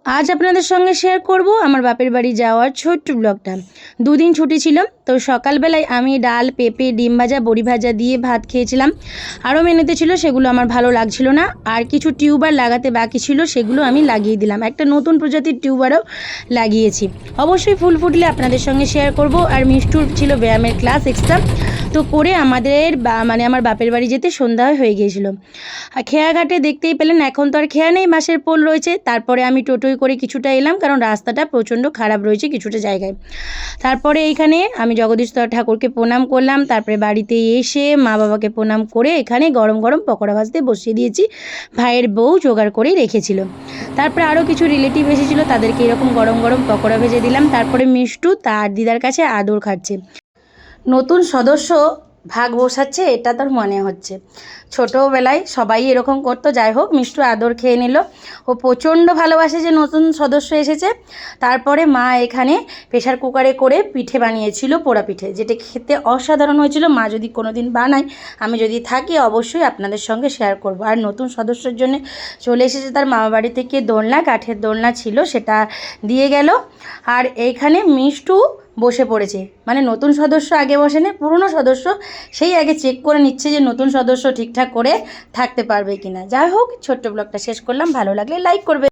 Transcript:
আজ আপনাদের সঙ্গে শেয়ার করব আমার বাপের বাড়ি যাওয়ার ছোট্ট ব্লগটা। দুদিন ছুটি ছিল, তো সকালবেলায় আমি ডাল, পেঁপে, ডিম ভাজা, বড়ি ভাজা দিয়ে ভাত খেয়েছিলাম। আরও মেনুতে ছিল, সেগুলো আমার ভালো লাগছিল না। আর কিছু টিউবার লাগাতে বাকি ছিল, সেগুলো আমি লাগিয়ে দিলাম। একটা নতুন প্রজাতির টিউবারও লাগিয়েছি। অবশ্যই ফুল ফুটলে আপনাদের সঙ্গে শেয়ার করব। আর মিষ্টুর ছিল ব্যায়ামের ক্লাস এক্সট্রা, তো করে আমাদের আমার বাপের বাড়ি যেতে সন্ধ্যা হয়ে গিয়েছিল। আর খেয়াঘাটে দেখতেই পেলেন, এখন তো আর খেয়া নেই, বাঁশের পোল রয়েছে। তারপরে আমি টোটোয় করে কিছুটা এলাম, কারণ রাস্তাটা প্রচণ্ড খারাপ রয়েছে কিছুটা জায়গায়। তারপরে এইখানে আমি জগদীশ্বর ঠাকুরকে প্রণাম করলাম। তারপরে বাড়িতে এসে মা বাবাকে প্রণাম করে এখানে গরম গরম পকোড়া ভাজতে বসিয়ে দিয়েছি। ভাইয়ের বউ জোগাড় করেই রেখেছিল। তারপরে আরও কিছু রিলেটিভ এসেছিলো, তাদেরকে এরকম গরম গরম পকোড়া ভেজে দিলাম। তারপরে মিষ্টু তার দিদার কাছে আদর খাচ্ছে। নতুন সদস্য ভাগ বসাচ্ছে, এটা তার মনে হচ্ছে। ছোটোবেলায় সবাই এরকম করতো। যাই হোক, মিষ্টু আদর খেয়ে নিল। ও প্রচণ্ড ভালোবাসে যে নতুন সদস্য এসেছে। তারপরে মা এখানে প্রেশার কুকারে করে পিঠে বানিয়েছিল, পোড়া পিঠে, যেটা খেতে অসাধারণ হয়েছিল। মা যদি কোনো দিন বানায়, আমি যদি থাকি, অবশ্যই আপনাদের সঙ্গে শেয়ার করব। আর নতুন সদস্যের জন্য চলে এসেছে তার মামা বাড়ি থেকে দোলনা, কাঠের দোলনা ছিল, সেটা দিয়ে গেল। আর এইখানে মিষ্টু বসে পড়েছে, মানে নতুন সদস্য আগে বসেনি, পুরনো সদস্য সেই আগে চেক করে নিচ্ছে যে নতুন সদস্য ঠিকঠাক করে থাকতে পারবে কিনা। যাই হোক, ছোট্ট ব্লগটা শেষ করলাম। ভালো লাগলে লাইক করবে।